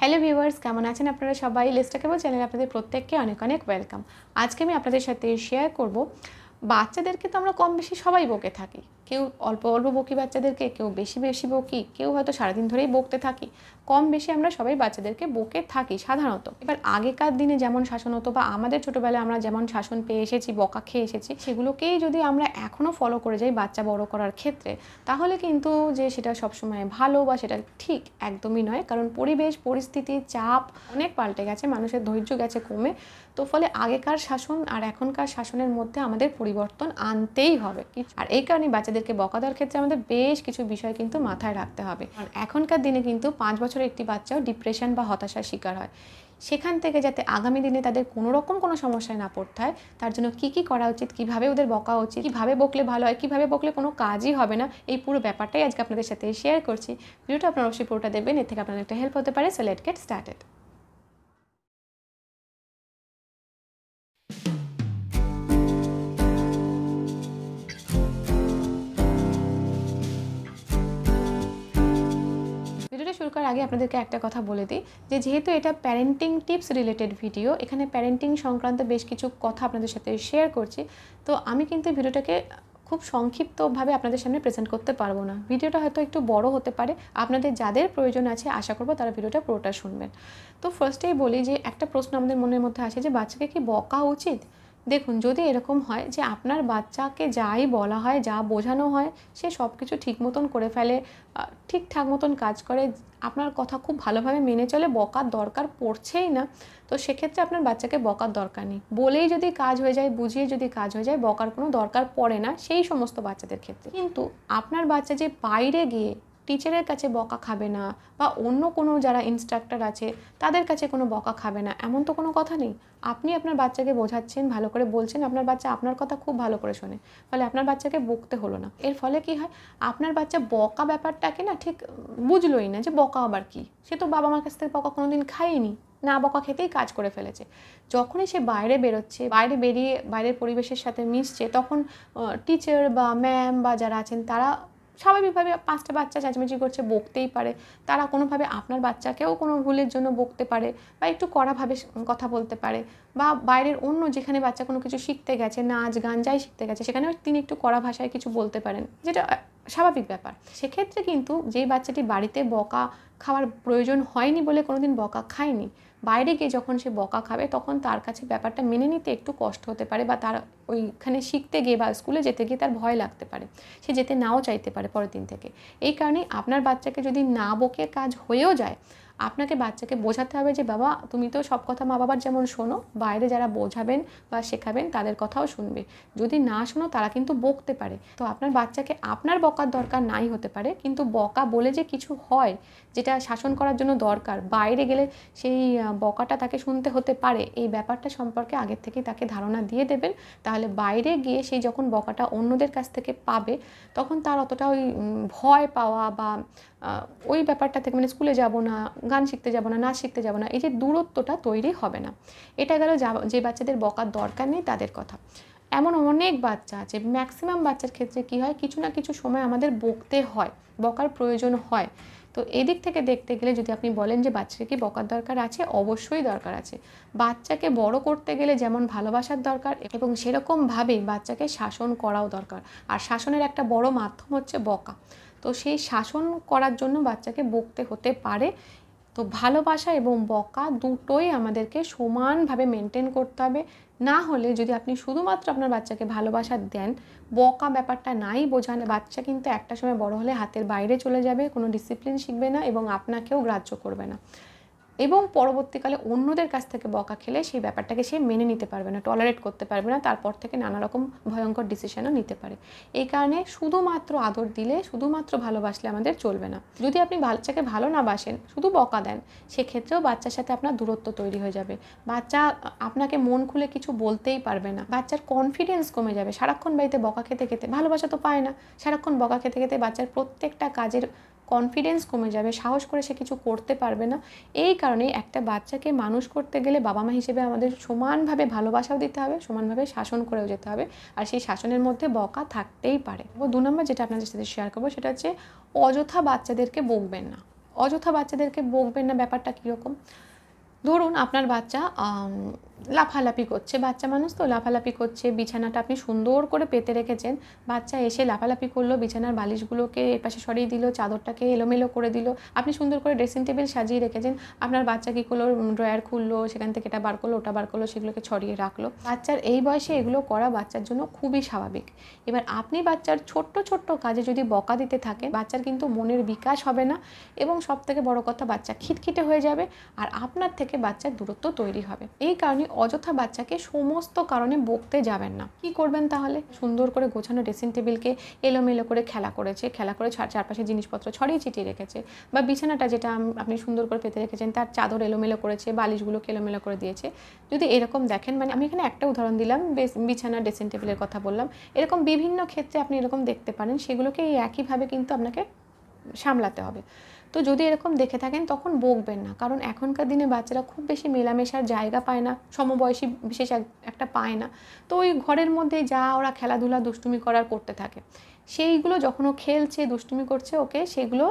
Hello viewers, কেমন আছেন আপনারা সবাই? লেটস টক অ্যাবাউট চ্যানেলে আপনাদের প্রত্যেককে অনেক অনেক ওয়েলকাম। আজকে আমি আপনাদের সাথে শেয়ার করব, বাচ্চাদেরকে তো আমরা কম বেশি সবাই বকে থাকি। কেউ অল্প অল্প বকি বাচ্চাদেরকে, কেউ বেশি বেশি বকি, কেউ হয়তো সারাদিন ধরেই বকতে থাকি। কম বেশি আমরা সবাই বাচ্চাদেরকে বকে থাকি সাধারণত। এবার আগেকার দিনে যেমন শাসন হতো বা আমাদের ছোটোবেলায় আমরা যেমন শাসন পেয়ে এসেছি, বকা খেয়ে এসেছি, সেগুলোকেই যদি আমরা এখনও ফলো করে যাই বাচ্চা বড় করার ক্ষেত্রে, তাহলে কিন্তু যে সেটা সবসময় ভালো বা সেটা ঠিক একদমই নয়। কারণ পরিবেশ, পরিস্থিতি, চাপ অনেক পাল্টে গেছে, মানুষের ধৈর্য গেছে কমে। তো ফলে আগেকার শাসন আর এখনকার শাসনের মধ্যে আমাদের পরিবর্তন আনতেই হবে। আর এই কারণে বাচ্চাদেরকে বকা দেওয়ার ক্ষেত্রে আমাদের বেশ কিছু বিষয় কিন্তু মাথায় রাখতে হবে। আর এখনকার দিনে কিন্তু 5 বছরের একটি বাচ্চাও ডিপ্রেশন বা হতাশার শিকার হয়। সেখান থেকে যাতে আগামী দিনে তাদের কোনো রকম কোনো সমস্যায় না পড়তে হয়, তার জন্য কী কী করা উচিত, কীভাবে ওদের বকা উচিত, কীভাবে বকলে ভালো হয়, কীভাবে বকলে কোনো কাজই হবে না, এই পুরো ব্যাপারটাই আজকে আপনাদের সাথে শেয়ার করছি। ভিডিওটা আপনারা অবশ্যই পুরোটা দেখবেন, এর থেকে আপনাদের একটা হেল্প হতে পারে। So let's get started. ভিডিওটা শুরু করার আগে আপনাদেরকে একটা কথা বলে দিই, যে যেহেতু এটা প্যারেন্টিং টিপস রিলেটেড ভিডিও, এখানে প্যারেন্টিং সংক্রান্ত বেশ কিছু কথা আপনাদের সাথে শেয়ার করছি। তো আমি কিন্তু ভিডিওটাকে খুব সংক্ষিপ্তভাবে আপনাদের সামনে প্রেজেন্ট করতে পারবো না। ভিডিওটা হয়তো একটু বড় হতে পারে। আপনাদের যাদের প্রয়োজন আছে আশা করবো তারা ভিডিওটা পুরোটা শুনবেন। তো ফার্স্টেই বলি যে একটা প্রশ্ন আমাদের মনের মধ্যে আসে যে বাচ্চাকে কি বকা উচিত? দেখুন, যদি এরকম হয় যে আপনার বাচ্চাকে যাই বলা হয়, যা বোঝানো হয়, সে সব কিছু ঠিক মতন করে ফেলে, ঠিকঠাক মতন কাজ করে, আপনার কথা খুব ভালোভাবে মেনে চলে, বকার দরকার পড়ছেই না, তো সেক্ষেত্রে আপনার বাচ্চাকে বকার দরকার নেই। বলেই যদি কাজ হয়ে যায়, বুঝিয়ে যদি কাজ হয়ে যায়, বকার কোনো দরকার পড়ে না সেই সমস্ত বাচ্চাদের ক্ষেত্রে। কিন্তু আপনার বাচ্চা যে বাইরে গিয়ে টিচারের কাছে বকা খাবে না বা অন্য কোনো যারা ইনস্ট্রাক্টর আছে তাদের কাছে কোনো বকা খাবে না, এমন তো কোনো কথা নেই। আপনি আপনার বাচ্চাকে বোঝাচ্ছেন, ভালো করে বলছেন, আপনার বাচ্চা আপনার কথা খুব ভালো করে শোনে, ফলে আপনার বাচ্চাকে বকতে হলো না। এর ফলে কি হয়, আপনার বাচ্চা বকা ব্যাপারটাকে না ঠিক বুঝলোই না, যে বকা আবার কি। সে তো বাবা মার কাছ থেকে বকা কোনোদিন খায়নি, না বকা খেতেই কাজ করে ফেলেছে। যখনই সে বাইরে বেরোচ্ছে, বাইরে বেরিয়ে বাইরের পরিবেশের সাথে মিশছে, তখন টিচার বা ম্যাম বা যারা আছেন তারা স্বাভাবিকভাবে 5টা বাচ্চা চেঁচামেচি করছে, বকতেই পারে। তারা কোনোভাবে আপনার বাচ্চাকেও কোনো ভুলের জন্য বকতে পারে বা একটু কড়াভাবে কথা বলতে পারে, বা বাইরের অন্য যেখানে বাচ্চা কোনো কিছু শিখতে গেছে, নাচ গান যাই শিখতে গেছে, সেখানেও তিনি একটু কড়া ভাষায় কিছু বলতে পারেন, যেটা স্বাভাবিক ব্যাপার। সেক্ষেত্রে কিন্তু যেই বাচ্চাটি বাড়িতে বকা খাওয়ার প্রয়োজন হয়নি বলে কোনোদিন বকা খায়নি, বাইরে গিয়ে যখন সে বকা খাবে তখন তার কাছে ব্যাপারটা মেনে নিতে একটু কষ্ট হতে পারে, বা তার ওইখানে শিখতে গিয়ে বা স্কুলে যেতে গিয়ে তার ভয় লাগতে পারে, সে যেতে নাও চাইতে পারে পরের দিন থেকে। এই কারণেই আপনার বাচ্চাকে যদি না বকে কাজ হয়েও যায়, আপনাকে বাচ্চাকে বোঝাতে হবে যে বাবা, তুমি তো সব কথা মা বাবার যেমন শোনো, বাইরে যারা বোঝাবেন বা শেখাবেন তাদের কথাও শুনবে। যদি না শোনো তারা কিন্তু বকতে পারে। তো আপনার বাচ্চাকে আপনার বকার দরকার নাই হতে পারে, কিন্তু বকা বলে যে কিছু হয় যেটা শাসন করার জন্য দরকার, বাইরে গেলে সেই বকাটা তাকে শুনতে হতে পারে, এই ব্যাপারটা সম্পর্কে আগের থেকেই তাকে ধারণা দিয়ে দেবেন। তাহলে বাইরে গিয়ে সেই যখন বকাটা অন্যদের কাছ থেকে পাবে, তখন তার অতটা ওই ভয় পাওয়া বা ওই ব্যাপারটা থেকে, মানে স্কুলে যাব না, গান শিখতে যাব না, নাচ শিখতে যাব না, এই যে দূরত্বটা তৈরি হবে না। এটা গেল যে বাচ্চাদের বকার দরকার নেই তাদের কথা। এমন অনেক বাচ্চা আছে, ম্যাক্সিমাম বাচ্চার ক্ষেত্রে কি হয়, কিছু না কিছু সময় আমাদের বকতে হয়, বকার প্রয়োজন হয়। তো এদিক থেকে দেখতে গেলে যদি আপনি বলেন যে বাচ্চাকে কি বকার দরকার আছে, অবশ্যই দরকার আছে। বাচ্চাকে বড় করতে গেলে যেমন ভালোবাসার দরকার, এবং সেরকমভাবেই বাচ্চাকে শাসন করাও দরকার। আর শাসনের একটা বড় মাধ্যম হচ্ছে বকা। তো সেই শাসন করার জন্য বাচ্চাকে বকতে হতে পারে। তো ভালোবাসা এবং বকা দুটোই আমাদেরকে সমানভাবে মেনটেন করতে হবে। না হলে যদি আপনি শুধুমাত্র আপনার বাচ্চাকে ভালোবাসা দেন, বকা ব্যাপারটা নাই বোঝান, বাচ্চা কিন্তু একটা সময় বড় হলে হাতের বাইরে চলে যাবে, কোনো ডিসিপ্লিন শিখবে না এবং আপনাকেও গ্রাহ্য করবে না, এবং পরবর্তীকালে অন্যদের কাছ থেকে বকা খেলে সেই ব্যাপারটাকে সে মেনে নিতে পারবে না, টলারেট করতে পারবে না, তারপর থেকে নানা রকম ভয়ঙ্কর ডিসিশনও নিতে পারে। এই কারণে শুধুমাত্র আদর দিলে, শুধুমাত্র ভালোবাসলে আমাদের চলবে না। যদি আপনি বাচ্চাকে ভালো না বাসেন, শুধু বকা দেন, সেক্ষেত্রেও বাচ্চার সাথে আপনার দূরত্ব তৈরি হয়ে যাবে। বাচ্চা আপনাকে মন খুলে কিছু বলতেই পারবে না, বাচ্চার কনফিডেন্স কমে যাবে। সারাক্ষণ বাড়িতে বকা খেতে খেতে, ভালোবাসা তো পায় না, সারাক্ষণ বকা খেতে খেতে বাচ্চার প্রত্যেকটা কাজের কনফিডেন্স কমে যাবে, সাহস করে সে কিছু করতে পারবে না। এই কারণে একটা বাচ্চাকে মানুষ করতে গেলে বাবা মা হিসেবে আমাদের সমানভাবে ভালোবাসাও দিতে হবে, সমানভাবে শাসন করেও যেতে হবে। আর সেই শাসনের মধ্যে বকা থাকতেই পারে। 2 নম্বর যেটা আপনাদের সাথে শেয়ার করবো সেটা হচ্ছে, অযথা বাচ্চাদেরকে বকবেন না। অযথা বাচ্চাদেরকে বকবেন না, ব্যাপারটা কীরকম। ধরুন আপনার বাচ্চা লাফালাফি করছে, বাচ্চা মানুষ তো লাফালাফি করছে, বিছানাটা আপনি সুন্দর করে পেতে রেখেছেন, বাচ্চা এসে লাফালাফি করলো, বিছানার বালিশগুলোকে এপাশে সরিয়ে দিল, চাদরটাকে এলোমেলো করে দিল, আপনি সুন্দর করে ড্রেসিং টেবিল সাজিয়ে রেখেছেন, আপনার বাচ্চা কী করলো, ড্রয়ার খুললো, সেখান থেকে এটা বার করলো, ওটা বার করলো, সেগুলোকে ছড়িয়ে রাখলো। বাচ্চার এই বয়সে এগুলো করা বাচ্চার জন্য খুবই স্বাভাবিক। এবার আপনি বাচ্চার ছোট্ট ছোট্ট কাজে যদি বকা দিতে থাকেন, বাচ্চার কিন্তু মনের বিকাশ হবে না, এবং সবথেকে বড় কথা, বাচ্চা খিটখিটে হয়ে যাবে, আর আপনার থেকে বাচ্চার দূরত্ব তৈরি হবে। এই কারণে অযথা বাচ্চাকে সমস্ত কারণে বকতে যাবেন না। কি করবেন তাহলে? সুন্দর করে গোছানো ড্রেসিং টেবিলকে এলোমেলো করে খেলা করে চারপাশে জিনিসপত্র ছড়িয়ে ছিটিয়ে রেখেছে, বা বিছানাটা যেটা আপনি সুন্দর করে পেতে রেখেছেন তার চাদর এলোমেলো করেছে, বালিশগুলোকে এলোমেলো করে দিয়েছে। যদি এরকম দেখেন, মানে আমি এখানে একটা উদাহরণ দিলাম, বিছানা ড্রেসিং টেবিলের কথা বললাম, এরকম বিভিন্ন ক্ষেত্রে আপনি এরকম দেখতে পারেন, সেগুলোকে এই একইভাবে কিন্তু আপনাকে সামলাতে হবে। তো যদি এরকম দেখে থাকেন তখন বকবেন না, কারণ এখনকার দিনে বাচ্চারা খুব বেশি মেলামেশার জায়গা পায় না, সমবয়সী বিশেষ একটা পায় না, তো ওই ঘরের মধ্যে যা ওরা খেলাধুলা দুষ্টুমি করতে থাকে, সেইগুলো যখন ও খেলছে দুষ্টুমি করছে, ওকে সেগুলো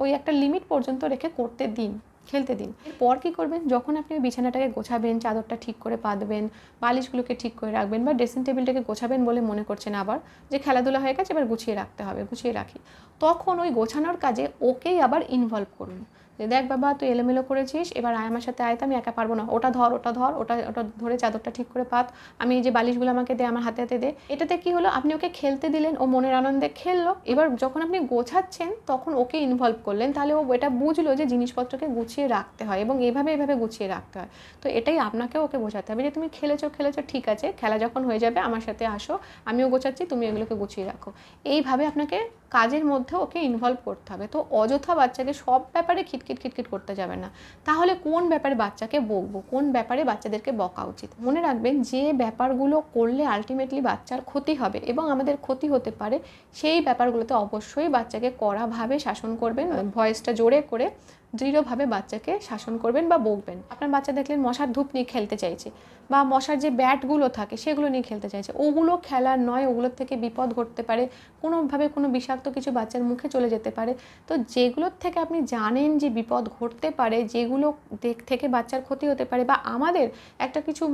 ওই একটা লিমিট পর্যন্ত রেখে করতে দিন, খেলতে দিন। এরপর কী করবেন, যখন আপনি বিছানাটাকে গোছাবেন, চাদরটা ঠিক করে পাতবেন, বালিশগুলোকে ঠিক করে রাখবেন, বা ড্রেসিং টেবিলটাকে গোছাবেন বলে মনে করছেন আবার যে খেলাধুলা হয়ে গেছে, এবার গুছিয়ে রাখতে হবে, গুছিয়ে রাখি, তখন ওই গোছানোর কাজে ওকেই আবার ইনভলভ করুন। যে দেখ বাবা, তুই এলোমেলো করেছিস, এবার আয় আমার সাথে, আয়, তো আমি একা পারবো না, ওটা ধর, ওটা ধরে চাদরটা ঠিক করে পাত, আমি এই যে বালিশগুলো আমাকে দে, আমার হাতে হাতে দে। এটাতে কি হলো, আপনি ওকে খেলতে দিলেন, ও মনের আনন্দে খেললো। এবার যখন আপনি গোছাচ্ছেন তখন ওকে ইনভলভ করলেন, তাহলে ও এটা বুঝলো যে জিনিসপত্রকে গুছিয়ে রাখতে হয়, এবং এভাবে গুছিয়ে রাখতে হয়। তো এটাই আপনাকে ওকে বোঝাতে হবে যে তুমি খেলেছো ঠিক আছে, খেলা যখন হয়ে যাবে আমার সাথে আসো, আমিও গোছাচ্ছি, তুমি এগুলোকে গুছিয়ে রাখো। এইভাবে আপনাকে কাজের মধ্যে ওকে ইনভলভ করতে হবে। তো অযথা বাচ্চাকে সব ব্যাপারে খিটখিট করতে যাবে না। তাহলে কোন ব্যাপারে বাচ্চাকে বকবো, কোন ব্যাপারে বাচ্চাদেরকে বকা উচিত? মনে রাখবেন, যে ব্যাপারগুলো করলে আলটিমেটলি বাচ্চার ক্ষতি হবে এবং আমাদের ক্ষতি হতে পারে, সেই ব্যাপারগুলোতে অবশ্যই বাচ্চাকে কড়াভাবে শাসন করবেন, ভয়েসটা জোরে করে দৃঢ়ভাবে বাচ্চাকে শাসন করবেন বা বকবেন। আপনার বাচ্চা দেখলেন মশার ধূপ নিয়ে খেলতে চাইছে, বা মশার যে ব্যাটগুলো থাকে সেগুলো নিয়ে খেলতে চাইছে, ওগুলো খেলার নয়, ওগুলোর থেকে বিপদ ঘটতে পারে, কোনোভাবে কোনো বিষাক্ত কিছু বাচ্চার মুখে চলে যেতে পারে। তো যেগুলোর থেকে আপনি জানেন যে বিপদ ঘটতে পারে, যেগুলো থেকে বাচ্চার ক্ষতি হতে পারে, বা আমাদের একটা কিছু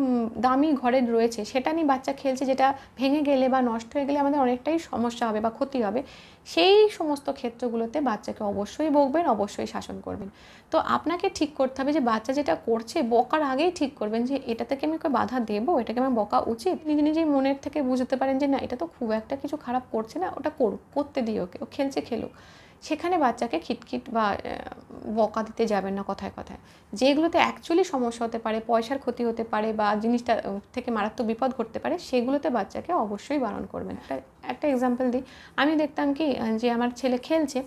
দামি ঘরে রয়েছে সেটা নিয়ে বাচ্চা খেলছে, যেটা ভেঙে গেলে বা নষ্ট হয়ে গেলে আমাদের অনেকটাই সমস্যা হবে বা ক্ষতি হবে, সেই সমস্ত ক্ষেত্রগুলোতে বাচ্চাকে অবশ্যই বকবেন, অবশ্যই শাসন করবেন। তো আপনাকে ঠিক করতে হবে যে বাচ্চা যেটা করছে, বকার আগেই ঠিক করবেন যে এটা থেকে আমি ওকে বাধা দেবো, এটাকে আমার বকা উচিত। নিজেই মনের থেকে বুঝতে পারেন যে না, এটা তো খুব একটা কিছু খারাপ করছে না, ওটা করতে দিই ওকে, ও খেলছে খেলুক। সেখানে বাচ্চাকে খিটখিট বা বকা দিতে যাবেন না কথায় কথায়। যেগুলোতে অ্যাকচুয়ালি সমস্যা হতে পারে, পয়সার ক্ষতি হতে পারে, বা জিনিসটা থেকে মারাত্মক বিপদ ঘটতে পারে, সেগুলোতে বাচ্চাকে অবশ্যই বারণ করবেন। একটা এক্সাম্পল দিই, আমি দেখতাম কি যে আমার ছেলে খেলছে,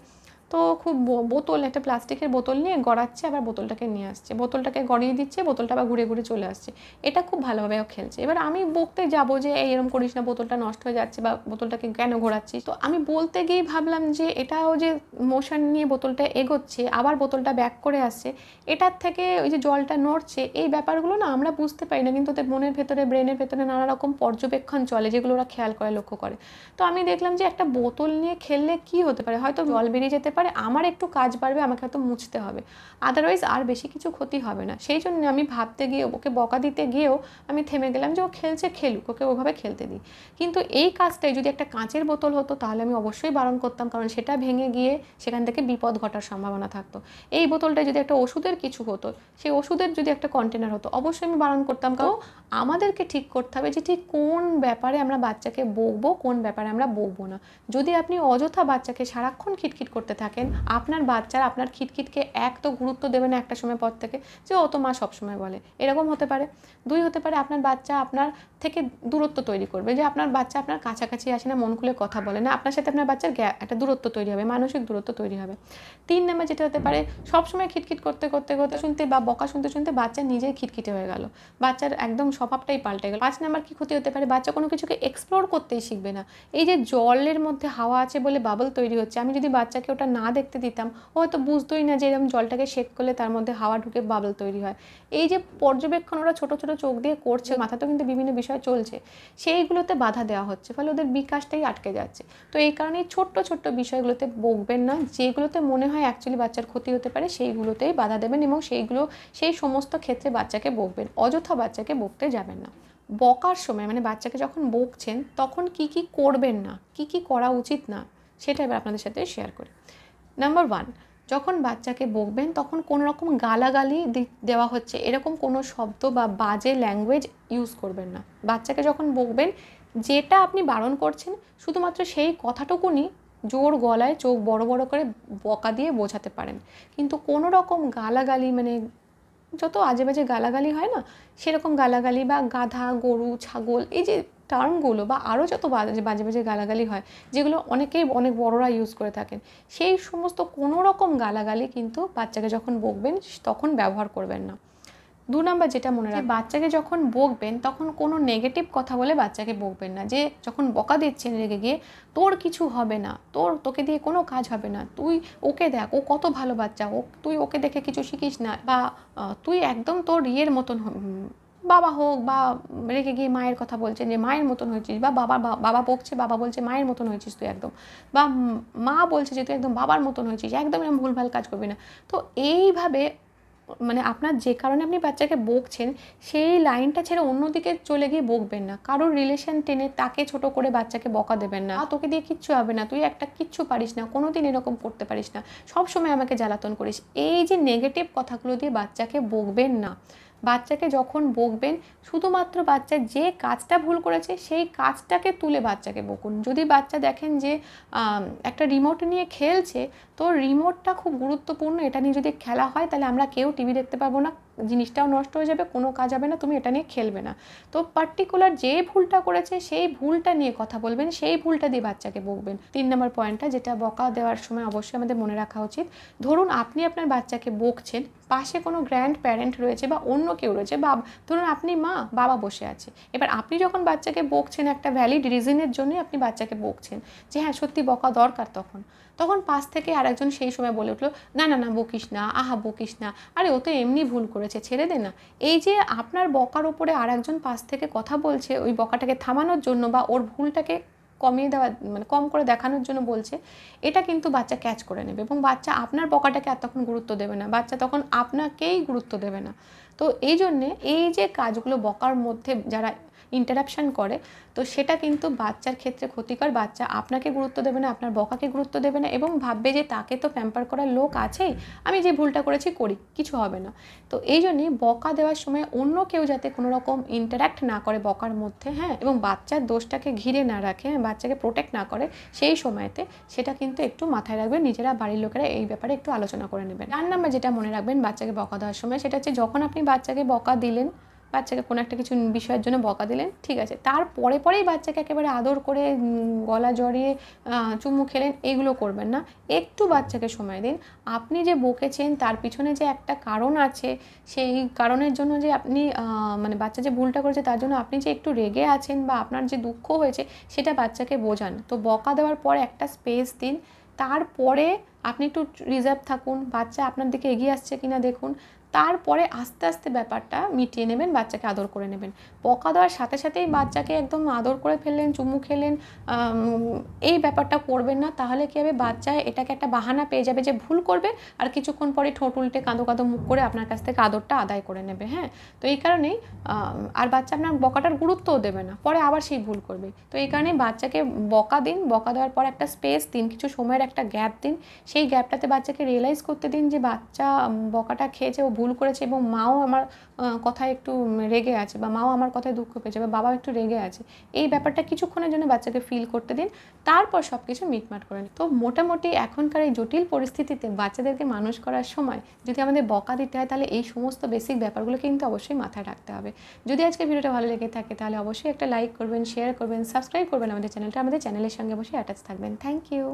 তো খুব বোতল, একটা প্লাস্টিকের বোতল নিয়ে গড়াচ্ছে, আবার বোতলটাকে নিয়ে আসছে, বোতলটাকে গড়িয়ে দিচ্ছে, বোতলটা আবার ঘুরে ঘুরে চলে আসছে, এটা খুব ভালোভাবে খেলছে। এবার আমি বকতে যাবো যে এরকম করিস না, বোতলটা নষ্ট হয়ে যাচ্ছে, বা বোতলটাকে কেন ঘোরাচ্ছিস। তো আমি বলতে গিয়ে ভাবলাম যে এটাও যে মোশন নিয়ে বোতলটা এগোচ্ছে, আবার বোতলটা ব্যাক করে আসছে, এটার থেকে ওই যে জলটা নড়ছে, এই ব্যাপারগুলো না আমরা বুঝতে পারি না, কিন্তু ওদের মনের ভেতরে, ব্রেনের ভেতরে নানা রকম পর্যবেক্ষণ চলে, যেগুলো ওরা খেয়াল করে, লক্ষ্য করে। তো আমি দেখলাম যে একটা বোতল নিয়ে খেললে কি হতে পারে, হয়তো জল বেরিয়ে যেতে পারে, আমার একটু কাজ বাড়বে, আমাকে হয়তো মুছতে হবে, আদারওয়াইজ আর বেশি কিছু ক্ষতি হবে না। সেই জন্য আমি ভাবতে গিয়ে, ওকে বকা দিতে গিয়েও আমি থেমে গেলাম যে ও খেলছে খেলুক, ওকে ওভাবে খেলতে দিই। কিন্তু এই কাজটাই যদি একটা কাঁচের বোতল হতো তাহলে আমি অবশ্যই বারণ করতাম, কারণ সেটা ভেঙে গিয়ে সেখান থেকে বিপদ ঘটার সম্ভাবনা থাকতো। এই বোতলটা যদি একটা ওষুধের কিছু হতো, সেই ওষুধের যদি একটা কন্টেনার হতো, অবশ্যই আমি বারণ করতাম। কারণ আমাদেরকে ঠিক করতে হবে যে ঠিক কোন ব্যাপারে আমরা বাচ্চাকে বকবো, কোন ব্যাপারে আমরা বকবো না। যদি আপনি অযথা বাচ্চাকে সারাক্ষণ খিটখিট করতে থাকেন, আপনার বাচ্চারা আপনার খিটখিটকে এক তো গুরুত্ব দেবে না একটা সময় পর থেকে, যে ও তো মা সবসময় বলে, এরকম হতে পারে। দুই হতে পারে আপনার বাচ্চা আপনার থেকে দূরত্ব তৈরি করবে, যে আপনার বাচ্চা আপনার কাছাকাছি আসে না, মন খুলে কথা বলে না, আপনার সাথে আপনার বাচ্চার একটা দূরত্ব তৈরি হবে, মানসিক দূরত্ব তৈরি হবে। 3 নাম্বার যেটা হতে পারে, সবসময় খিটখিট করতে শুনতে বা বকা শুনতে বাচ্চা নিজেই খিটখিটে হয়ে গেল, বাচ্চার একদম স্বভাবটাই পাল্টে গেল। 5 নাম্বার কি ক্ষতি হতে পারে, বাচ্চা কোনো কিছুকে এক্সপ্লোর করতেই শিখবে না। এই যে জলের মধ্যে হাওয়া আছে বলে বাবল তৈরি হচ্ছে, আমি যদি বাচ্চাকে ওটা না দেখতে দিতাম, ও হয়তো বুঝতোই না যে এরকম জলটাকে শেক করলে তার মধ্যে হাওয়া ঢুকে বাবল তৈরি হয়। এই যে পর্যবেক্ষণ ওরা ছোট ছোট চোখ দিয়ে করছে, মাথাতেও কিন্তু বিভিন্ন বিষয় চলছে, সেইগুলোতে বাধা দেওয়া হচ্ছে, ফলে ওদের বিকাশটাই আটকে যাচ্ছে। তো এই কারণেই ছোট্ট ছোট্ট বিষয়গুলোতে বকবেন না, যেগুলোতে মনে হয় অ্যাকচুয়ালি বাচ্চার ক্ষতি হতে পারে সেইগুলোতেই বাধা দেবেন এবং সেই সমস্ত ক্ষেত্রে বাচ্চাকে বকবেন, অযথা বাচ্চাকে বকতে যাবেন না। বকার সময় মানে বাচ্চাকে যখন বকছেন তখন কি কি করবেন না, কি কি করা উচিত না, সেটা এবার আপনাদের সাথে শেয়ার করি। নাম্বার 1, যখন বাচ্চাকে বকবেন তখন কোনো রকম গালাগালি দেওয়া হচ্ছে এরকম কোনো শব্দ বা বাজে ল্যাঙ্গুয়েজ ইউজ করবেন না। বাচ্চাকে যখন বকবেন যেটা আপনি বারণ করছেন শুধুমাত্র সেই কথাটুকুনি জোর গলায় চোখ বড় বড় করে বকা দিয়ে বোঝাতে পারেন, কিন্তু কোনো রকম গালাগালি মানে যত আজে বাজে গালাগালি হয় না, সেরকম গালাগালি বা গাধা, গরু, ছাগল, এই যে টার্মগুলো বা আরও যত বাজে বাজে গালাগালি হয় যেগুলো অনেক বড়রা ইউজ করে থাকেন, সেই সমস্ত কোনো রকম গালাগালি কিন্তু বাচ্চাকে যখন বকবেন তখন ব্যবহার করবেন না। 2 নাম্বার যেটা মনে রাখবেন, বাচ্চাকে যখন বকবেন তখন কোনো নেগেটিভ কথা বলে বাচ্চাকে বকবেন না। যে যখন বকা দিচ্ছেন রেগে গিয়ে, তোর কিছু হবে না, তোকে দিয়ে কোনো কাজ হবে না, তুই ওকে দেখ, ও কত ভালো বাচ্চা, তুই ওকে দেখে কিছু শিখিস না, বা তুই একদম তোর ইয়ের মতন বাবা হোক, বা রেগে গিয়ে মায়ের কথা বলছেন যে মায়ের মতন হয়েছিস, বা বাবা বকছে, বাবা বলছে মায়ের মতন হয়েছিস তুই একদম, বা মা বলছে যে তুই একদম বাবার মতন হয়েছিস, একদম এরকম ভুলভাল কাজ করবি না। তো এইভাবে মানে আপনার যে কারণে আপনি বাচ্চাকে বকছেন সেই লাইনটা ছেড়ে অন্যদিকে চলে গিয়ে বকবেন না। কারোর রিলেশন টেনে তাকে ছোট করে বাচ্চাকে বকা দেবেন না, তোকে দিয়ে কিচ্ছু হবে না, তুই একটা কিচ্ছু পারিস না, কোনোদিন এরকম করতে পারিস না, সব সময় আমাকে জ্বালাতন করিস, এই যে নেগেটিভ কথাগুলো দিয়ে বাচ্চাকে বকবেন না। বাচ্চাকে যখন বকবেন শুধুমাত্র বাচ্চা যে কাজটা ভুল করেছে সেই কাজটাকে তুলে বাচ্চাকে বকুন। যদি বাচ্চা দেখেন যে একটা রিমোট নিয়ে খেলছে, তো রিমোটটা খুব গুরুত্বপূর্ণ, এটা নিয়ে যদি খেলা হয় তাহলে আমরা কেউ টিভি দেখতে পাবো না, জিনিসটাও নষ্ট হয়ে যাবে, কোনো কাজ হবে না, তুমি এটা নিয়ে খেলবে না। তো পার্টিকুলার যে ভুলটা করেছে সেই ভুলটা নিয়ে কথা বলবেন, সেই ভুলটা দিয়ে বাচ্চাকে বকবেন। 3 নম্বর পয়েন্টটা যেটা বকা দেওয়ার সময় অবশ্যই আমাদের মনে রাখা উচিত, ধরুন আপনি আপনার বাচ্চাকে বকছেন, পাশে কোনো গ্র্যান্ড প্যারেন্ট রয়েছে বা অন্য কেউ রয়েছে, বা ধরুন আপনি মা, বাবা বসে আছে, এবার আপনি যখন বাচ্চাকে বকছেন একটা ভ্যালিড রিজনের জন্যই আপনি বাচ্চাকে বকছেন যে হ্যাঁ সত্যি বকা দরকার, তখন পাশ থেকে আরেকজন সেই সময় বলে উঠলো, না না না বকিস না, আহা বকিস না, আরে ও তো এমনি ভুল করেছে, ছেড়ে দে না। এই যে আপনার বকার ওপরে আরেকজন পাশ থেকে কথা বলছে ওই বকাটাকে থামানোর জন্য বা ওর ভুলটাকে কমিয়ে দেওয়া মানে কম করে দেখানোর জন্য বলছে, এটা কিন্তু বাচ্চা ক্যাচ করে নেবে এবং বাচ্চা আপনার বকাটাকে আর তখন গুরুত্ব দেবে না, বাচ্চা তখন আপনাকেই গুরুত্ব দেবে না। তো এই জন্যে এই যে কাজগুলো বকার মধ্যে যারা ইন্টারাপশান করে, তো সেটা কিন্তু বাচ্চার ক্ষেত্রে ক্ষতিকর। বাচ্চা আপনাকে গুরুত্ব দেবে না, আপনার বকাকে গুরুত্ব দেবে না এবং ভাববে যে তাকে তো প্যাম্পার করার লোক আছেই, আমি যে ভুলটা করেছি করি, কিছু হবে না। তো এই জন্যই বকা দেওয়ার সময় অন্য কেউ যাতে কোনো রকম ইন্টারাক্ট না করে বকার মধ্যে, হ্যাঁ, এবং বাচ্চার দোষটাকে ঘিরে না রাখে, বাচ্চাকে প্রোটেক্ট না করে সেই সময়তে, সেটা কিন্তু একটু মাথায় রাখবেন, নিজেরা বাড়ির লোকেরা এই ব্যাপারে একটু আলোচনা করে নেবেন। 4 নাম্বার যেটা মনে রাখবেন বাচ্চাকে বকা দেওয়ার সময়, সেটা হচ্ছে যখন আপনি বাচ্চাকে বকা দিলেন, বাচ্চাকে কোনো একটা কিছু বিষয়ের জন্য বকা দিলেন, ঠিক আছে, তার পরেই বাচ্চাকে একেবারে আদর করে গলা জড়িয়ে চুমু খেলেন, এগুলো করবেন না। একটু বাচ্চাকে সময় দিন। আপনি যে বকেছেন তার পিছনে যে একটা কারণ আছে, সেই কারণের জন্য যে আপনি মানে বাচ্চা যে ভুলটা করেছে তার জন্য আপনি যে একটু রেগে আছেন বা আপনার যে দুঃখ হয়েছে সেটা বাচ্চাকে বোঝান। তো বকা দেওয়ার পরে একটা স্পেস দিন, তারপরে আপনি একটু রিজার্ভ থাকুন, বাচ্চা আপনার দিকে এগিয়ে আসছে কিনা দেখুন, তারপরে আস্তে আস্তে ব্যাপারটা মিটিয়ে নেবেন, বাচ্চাকে আদর করে নেবেন। বকা দেওয়ার সাথে সাথেই বাচ্চাকে একদম আদর করে ফেললেন, চুমু খেলেন, এই ব্যাপারটা করবেন না। তাহলে কী হবে, বাচ্চা এটাকে একটা বাহানা পেয়ে যাবে যে ভুল করবে, আর কিছুক্ষণ পরে ঠোঁট উল্টে কাঁদো কাঁদো মুখ করে আপনার কাছ থেকে আদরটা আদায় করে নেবে। হ্যাঁ, তো এই কারণেই আর বাচ্চা আপনার বকাটার গুরুত্বও দেবে না, পরে আবার সেই ভুল করবে। তো এই কারণেই বাচ্চাকে বকা দিন, বকা দেওয়ার পর একটা স্পেস দিন, কিছু সময়ের একটা গ্যাপ দিন, সেই গ্যাপটাতে বাচ্চাকে রিয়েলাইজ করতে দিন যে বাচ্চা বকাটা খেয়েছে, ও ভুল করেছে এবং মাও আমার কথায় একটু রেগে আছে, বা মাও আমার কথায় দুঃখ পেয়েছে, বা বাবাও একটু রেগে আছে। এই ব্যাপারটা কিছুক্ষণের জন্য বাচ্চাকে ফিল করতে দিন, তারপর সব কিছু মিটমাট করে নিন। তো মোটামুটি এখনকার এই জটিল পরিস্থিতিতে বাচ্চাদেরকে মানুষ করার সময় যদি আমাদের বকা দিতে হয়, তাহলে এই সমস্ত বেসিক ব্যাপারগুলো কিন্তু অবশ্যই মাথায় রাখতে হবে। যদি আজকে ভিডিওটা ভালো লেগে থাকে তাহলে অবশ্যই একটা লাইক করবেন, শেয়ার করবেন, সাবস্ক্রাইব করবেন আমাদের চ্যানেলটা, আমাদের চ্যানেলের সঙ্গে অবশ্যই অ্যাটাচ থাকবেন। Thank you.